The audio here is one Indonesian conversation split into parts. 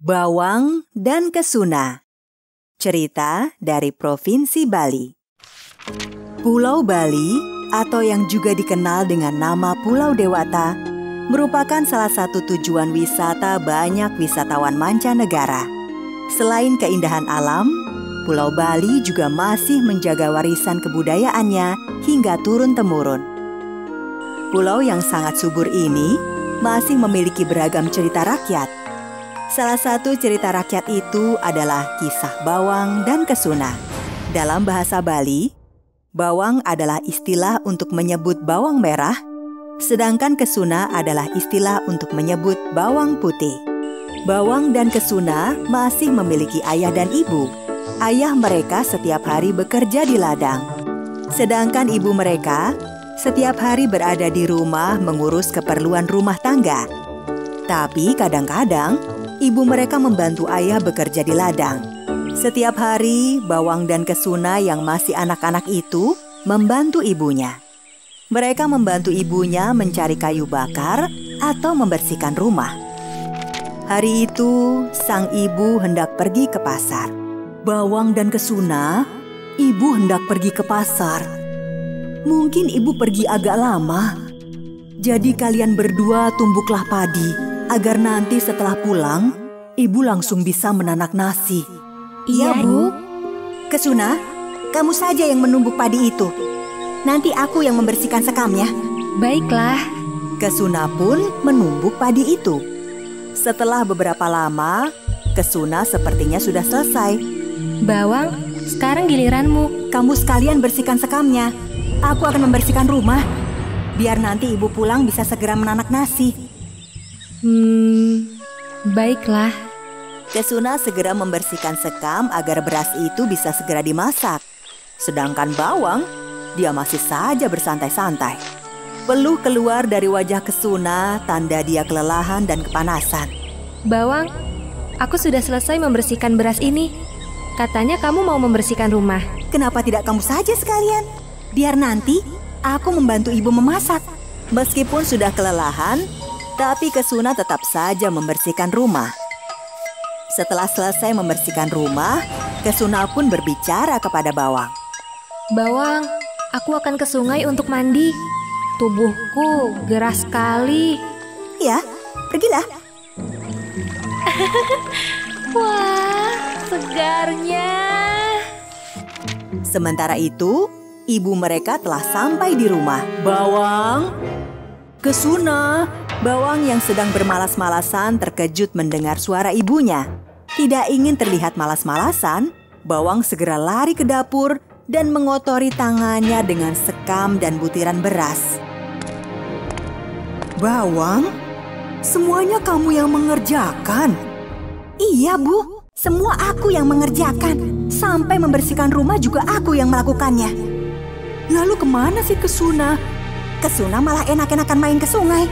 Bawang dan Kesuna. Cerita dari Provinsi Bali. Pulau Bali, atau yang juga dikenal dengan nama Pulau Dewata, merupakan salah satu tujuan wisata banyak wisatawan mancanegara. Selain keindahan alam, Pulau Bali juga masih menjaga warisan kebudayaannya hingga turun-temurun. Pulau yang sangat subur ini masih memiliki beragam cerita rakyat. Salah satu cerita rakyat itu adalah kisah Bawang dan Kesuna. Dalam bahasa Bali, bawang adalah istilah untuk menyebut bawang merah, sedangkan Kesuna adalah istilah untuk menyebut bawang putih. Bawang dan Kesuna masih memiliki ayah dan ibu. Ayah mereka setiap hari bekerja di ladang, sedangkan ibu mereka setiap hari berada di rumah mengurus keperluan rumah tangga. Tapi kadang-kadang, ibu mereka membantu ayah bekerja di ladang. Setiap hari, Bawang dan Kesuna yang masih anak-anak itu membantu ibunya. Mereka membantu ibunya mencari kayu bakar atau membersihkan rumah. Hari itu, sang ibu hendak pergi ke pasar. Bawang dan Kesuna, ibu hendak pergi ke pasar. Mungkin ibu pergi agak lama. Jadi kalian berdua tumbuklah padi, agar nanti setelah pulang, ibu langsung bisa menanak nasi. Iya, Bu. Kesuna, kamu saja yang menumbuk padi itu. Nanti aku yang membersihkan sekamnya. Baiklah. Kesuna pun menumbuk padi itu. Setelah beberapa lama, Kesuna sepertinya sudah selesai. Bawang, sekarang giliranmu. Kamu sekalian bersihkan sekamnya. Aku akan membersihkan rumah. Biar nanti ibu pulang bisa segera menanak nasi. Baiklah. Kesuna segera membersihkan sekam agar beras itu bisa segera dimasak. Sedangkan Bawang, dia masih saja bersantai-santai. Peluh keluar dari wajah Kesuna, tanda dia kelelahan dan kepanasan. Bawang, aku sudah selesai membersihkan beras ini. Katanya kamu mau membersihkan rumah. Kenapa tidak kamu saja sekalian? Biar nanti aku membantu ibu memasak. Meskipun sudah kelelahan, tapi Kesuna tetap saja membersihkan rumah. Setelah selesai membersihkan rumah, Kesuna pun berbicara kepada Bawang. Bawang, aku akan ke sungai untuk mandi. Tubuhku gerah sekali. Ya, pergilah. Wah, segarnya. Sementara itu, ibu mereka telah sampai di rumah. Bawang, Kesuna. Bawang yang sedang bermalas-malasan terkejut mendengar suara ibunya. Tidak ingin terlihat malas-malasan, Bawang segera lari ke dapur dan mengotori tangannya dengan sekam dan butiran beras. Bawang, semuanya kamu yang mengerjakan? Iya, Bu. Semua aku yang mengerjakan. Sampai membersihkan rumah juga aku yang melakukannya. Lalu kemana sih Kesuna? Kesuna malah enak-enakan main ke sungai.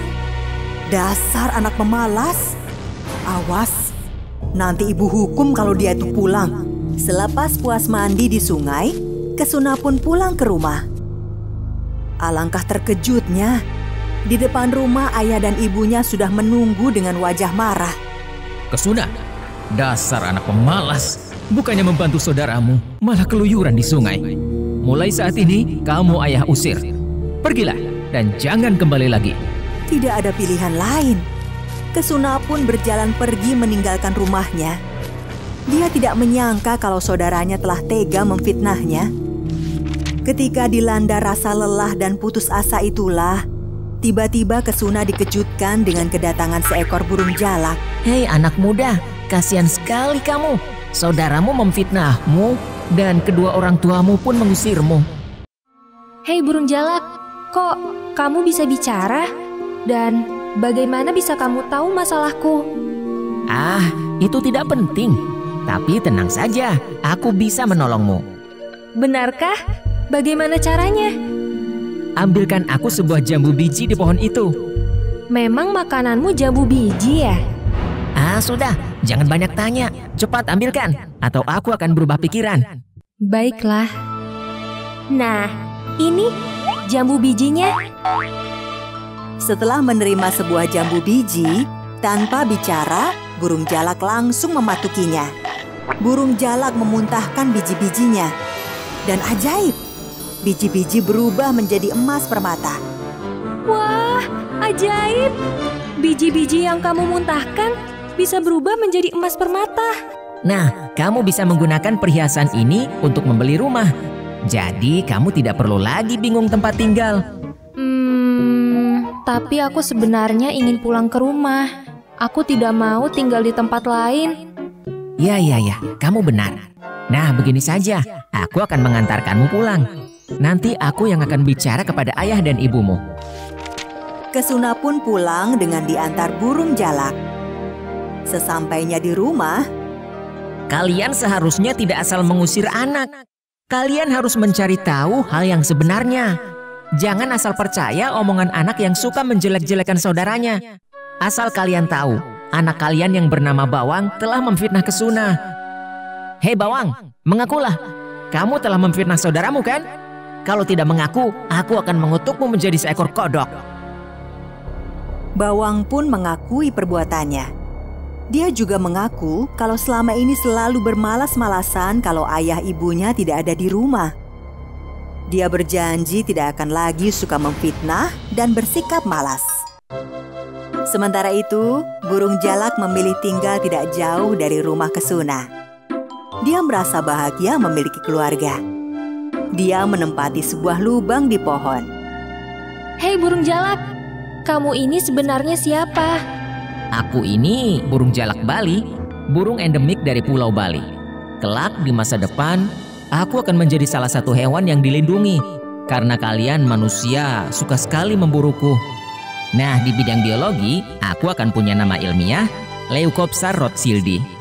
Dasar anak pemalas. Awas, nanti ibu hukum kalau dia itu pulang. Selepas puas mandi di sungai, Kesuna pun pulang ke rumah. Alangkah terkejutnya. Di depan rumah ayah dan ibunya sudah menunggu dengan wajah marah. Kesuna, dasar anak pemalas. Bukannya membantu saudaramu, malah keluyuran di sungai. Mulai saat ini, kamu ayah usir. Pergilah dan jangan kembali lagi. Tidak ada pilihan lain. Kesuna pun berjalan pergi meninggalkan rumahnya. Dia tidak menyangka kalau saudaranya telah tega memfitnahnya. Ketika dilanda rasa lelah dan putus asa itulah, tiba-tiba Kesuna dikejutkan dengan kedatangan seekor burung jalak. Hei anak muda, kasihan sekali kamu. Saudaramu memfitnahmu dan kedua orang tuamu pun mengusirmu. Hei burung jalak, kok kamu bisa bicara? Dan bagaimana bisa kamu tahu masalahku? Ah, itu tidak penting. Tapi tenang saja, aku bisa menolongmu. Benarkah? Bagaimana caranya? Ambilkan aku sebuah jambu biji di pohon itu. Memang makananmu jambu biji ya? Ah, sudah. Jangan banyak tanya. Cepat ambilkan, atau aku akan berubah pikiran. Baiklah. Nah, ini jambu bijinya. Setelah menerima sebuah jambu biji, tanpa bicara, burung jalak langsung mematukinya. Burung jalak memuntahkan biji-bijinya. Dan ajaib, biji-biji berubah menjadi emas permata. Wah, ajaib! Biji-biji yang kamu muntahkan bisa berubah menjadi emas permata. Nah, kamu bisa menggunakan perhiasan ini untuk membeli rumah. Jadi kamu tidak perlu lagi bingung tempat tinggal. Tapi aku sebenarnya ingin pulang ke rumah. Aku tidak mau tinggal di tempat lain. Ya, kamu benar. Nah, begini saja, aku akan mengantarkanmu pulang. Nanti aku yang akan bicara kepada ayah dan ibumu. Kesuna pun pulang dengan diantar burung jalak. Sesampainya di rumah, kalian seharusnya tidak asal mengusir anak. Kalian harus mencari tahu hal yang sebenarnya. Jangan asal percaya omongan anak yang suka menjelek-jelekan saudaranya. Asal kalian tahu, anak kalian yang bernama Bawang telah memfitnah Kesuna. Hei Bawang, mengakulah. Kamu telah memfitnah saudaramu kan? Kalau tidak mengaku, aku akan mengutukmu menjadi seekor kodok. Bawang pun mengakui perbuatannya. Dia juga mengaku kalau selama ini selalu bermalas-malasan kalau ayah ibunya tidak ada di rumah. Dia berjanji tidak akan lagi suka memfitnah dan bersikap malas. Sementara itu, burung jalak memilih tinggal tidak jauh dari rumah Kesuna. Dia merasa bahagia memiliki keluarga. Dia menempati sebuah lubang di pohon. Hei burung jalak, kamu ini sebenarnya siapa? Aku ini burung jalak Bali, burung endemik dari Pulau Bali. Kelak di masa depan, aku akan menjadi salah satu hewan yang dilindungi. Karena kalian manusia suka sekali memburuku. Nah, di bidang biologi, aku akan punya nama ilmiah Leucopsa rothschildi.